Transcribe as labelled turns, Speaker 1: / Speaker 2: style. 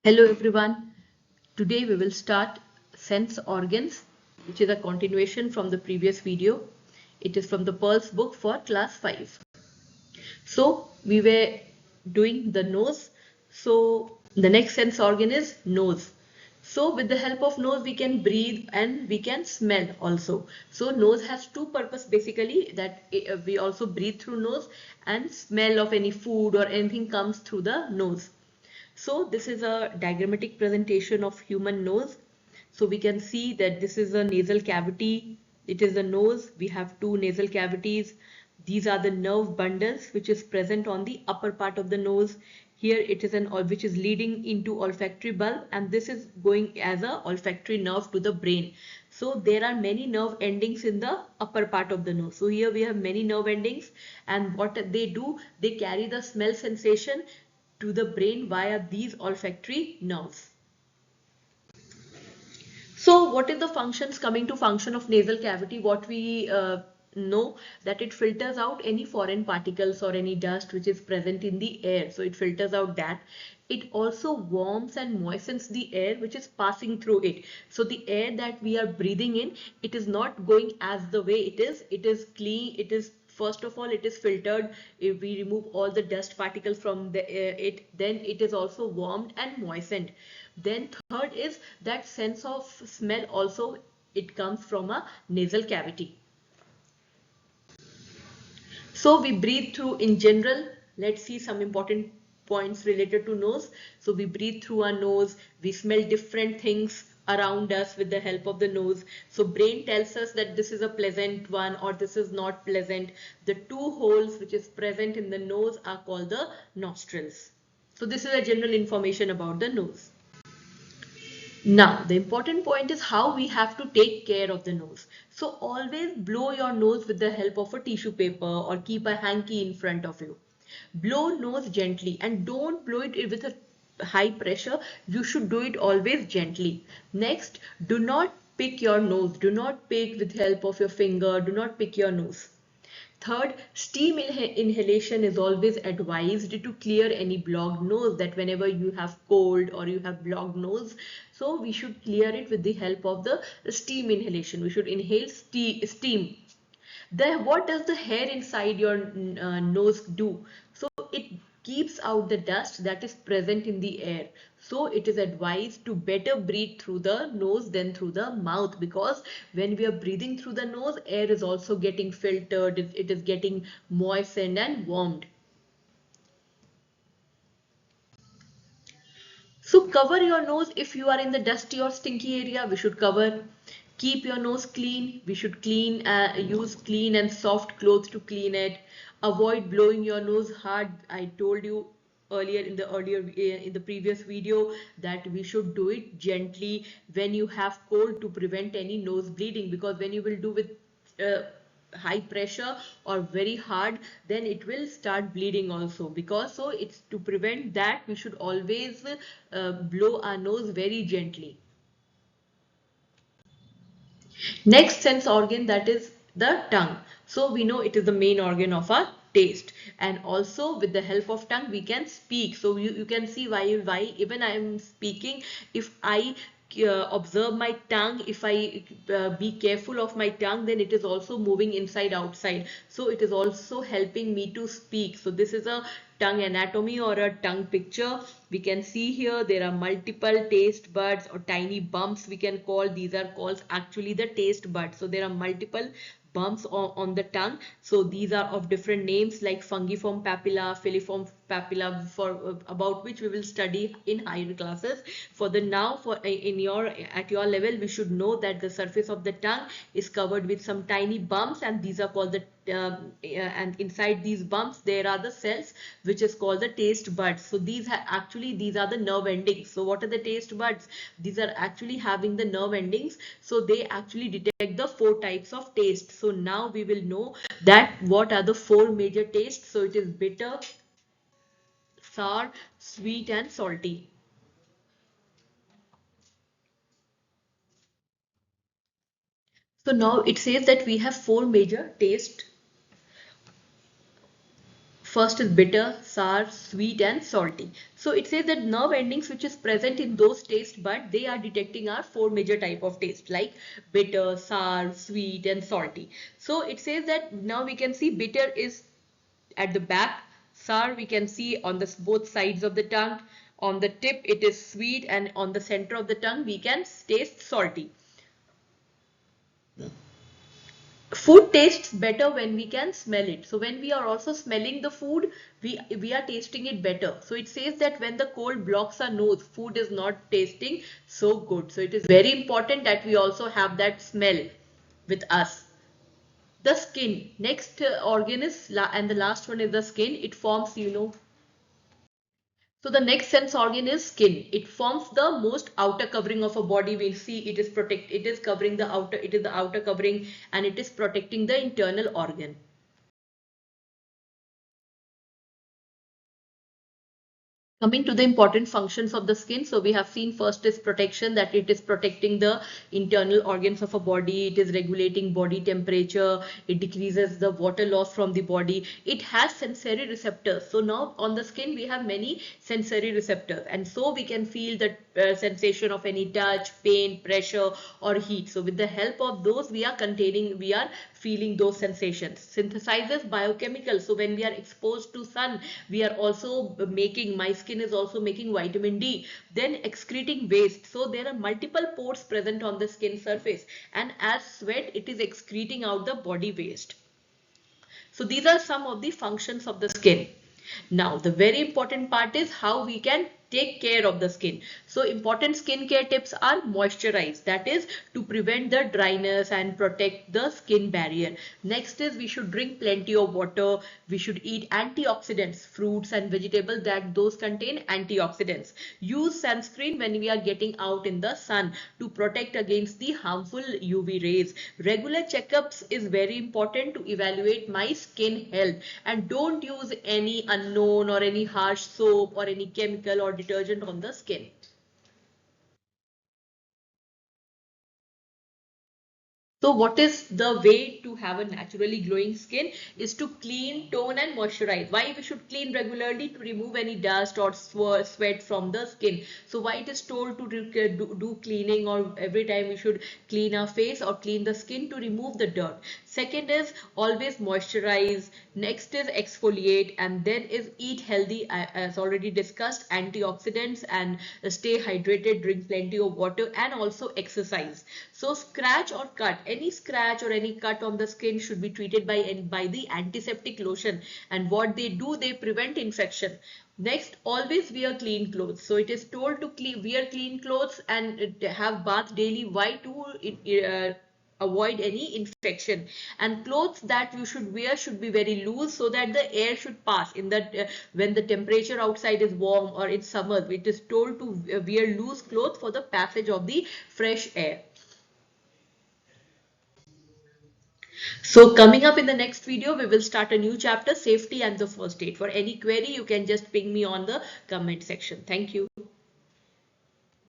Speaker 1: Hello everyone. Today we will start sense organs, which is a continuation from the previous video. It is from the Pearl's book for class 5. So we were doing the nose. So the next sense organ is nose. So with the help of nose we can breathe and we can smell also. So nose has two purpose basically, that we also breathe through nose and smell of any food or anything comes through the nose. So this is a diagrammatic presentation of human nose. So we can see that this is a nasal cavity. It is the nose. We have two nasal cavities. These are the nerve bundles which is present on the upper part of the nose. Here it is an which is leading into olfactory bulb, and this is going as a olfactory nerve to the brain. So there are many nerve endings in the upper part of the nose. So here we have many nerve endings, and what they do, they carry the smell sensation to the brain via these olfactory nerves. So what is the functions? Coming to function of nasal cavity, what we know that it filters out any foreign particles or any dust which is present in the air. So it filters out that. It also warms and moistens the air which is passing through it. So the air that we are breathing in, it is not going as the way it is. It is clean. It is, first of all, it is filtered. If we remove all the dust particles from the air, then it is also warmed and moistened. Then third is that sense of smell also, it comes from a nasal cavity. So we breathe through in general. Let's see some important points related to nose. So we breathe through our nose. We smell different things around us with the help of the nose. So brain tells us that this is a pleasant one or this is not pleasant. The two holes which is present in the nose are called the nostrils. So this is a general information about the nose. Now, the important point is how we have to take care of the nose. So always blow your nose with the help of a tissue paper or keep a hanky in front of you. Blow nose gently and don't blow it with a high pressure. You should do it always gently. Next, do not pick your nose. Do not pick with help of your finger. Do not pick your nose. Third, steam inhalation is always advised to clear any blocked nose, that whenever you have cold or you have blocked nose, so we should clear it with the help of the steam inhalation. We should inhale steam. What does the hair inside your nose do? So it keeps out the dust that is present in the air. So it is advised to better breathe through the nose than through the mouth, because when we are breathing through the nose, air is also getting filtered, it is getting moistened and warmed. So cover your nose if you are in the dusty or stinky area. We should cover. Keep your nose clean. We should use clean and soft clothes to clean it. Avoid blowing your nose hard. I told you earlier in the previous video that we should do it gently when you have cold, to prevent any nose bleeding, because when you will do with uh, high pressure or very hard, then it will start bleeding also. Because so it's to prevent that, we should always blow our nose very gently. Next sense organ, that is the tongue. So we know it is the main organ of our taste, and also with the help of tongue we can speak. So you can see why even I am speaking, if I observe my tongue, if I be careful of my tongue, then it is also moving inside outside. So it is also helping me to speak. So this is a tongue anatomy or a tongue picture. We can see here there are multiple taste buds or tiny bumps we can call. These are called actually the taste buds. So there are multiple bumps on the tongue. So these are of different names like fungiform papilla, filiform papilla, for about which we will study in higher classes. For the now, for in your at your level, we should know that the surface of the tongue is covered with some tiny bumps, and these are called the and inside these bumps there are the cells which is called the taste buds. So these are the nerve endings. So what are the taste buds? These are actually having the nerve endings. So they actually detect the four types of taste. So now we will know that what are the four major tastes. So it is bitter, sour, sweet and salty. So now it says that we have four major taste First is bitter, sour, sweet and salty. So it says that nerve endings which is present in those taste buds, they are detecting our four major type of taste like bitter, sour, sweet and salty. So it says that now we can see bitter is at the back, sour we can see on the both sides of the tongue, on the tip it is sweet, and on the center of the tongue we can taste salty. Food tastes better when we can smell it. So when we are also smelling the food, we are tasting it better. So it says that when the cold blocks our nose, food is not tasting so good. So it is very important that we also have that smell with us. The skin, next organ is and the last one is the skin. It forms, so the next sense organ is skin. It forms the most outer covering of a body. We'll see it is covering the outer, it is the outer covering, and it is protecting the internal organ. Coming to the important functions of the skin, so we have seen first is protection, that it is protecting the internal organs of a body, it is regulating body temperature, it decreases the water loss from the body, it has sensory receptors. So now on the skin we have many sensory receptors, and so we can feel the sensation of any touch, pain, pressure or heat. So with the help of those we are feeling those sensations. Synthesizes biochemicals. So when we are exposed to sun, we are also making, my skin is also making vitamin D. Then excreting waste. So there are multiple pores present on the skin surface, and as sweat it is excreting out the body waste. So these are some of the functions of the skin. Now the very important part is how we can take care of the skin. So important skincare tips are moisturize, that is to prevent the dryness and protect the skin barrier. Next is we should drink plenty of water. We should eat antioxidants, fruits and vegetables that those contain antioxidants. Use sunscreen when we are getting out in the sun to protect against the harmful UV rays. Regular checkups is very important to evaluate my skin health, and don't use any unknown or any harsh soap or any chemical or detergent on the skin. So what is the way to have a naturally glowing skin is to clean, tone and moisturize. Why we should clean regularly? To remove any dust or sweat from the skin. So why it is told to do cleaning, or every time we should clean our face or clean the skin to remove the dirt. Second is always moisturize. Next is exfoliate, and then is eat healthy, as already discussed, antioxidants, and stay hydrated, drink plenty of water and also exercise. So scratch or cut, any scratch or any cut on the skin should be treated by the antiseptic lotion, and what they do, they prevent infection. Next, always wear clean clothes. So it is told to wear clean clothes and have bath daily. Why? To avoid any infection. And clothes that you should wear should be very loose so that the air should pass in that when the temperature outside is warm or in summer, it is told to wear loose clothes for the passage of the fresh air. So coming up in the next video, we will start a new chapter, safety and the first aid. For any query, you can just ping me on the comment section. Thank you.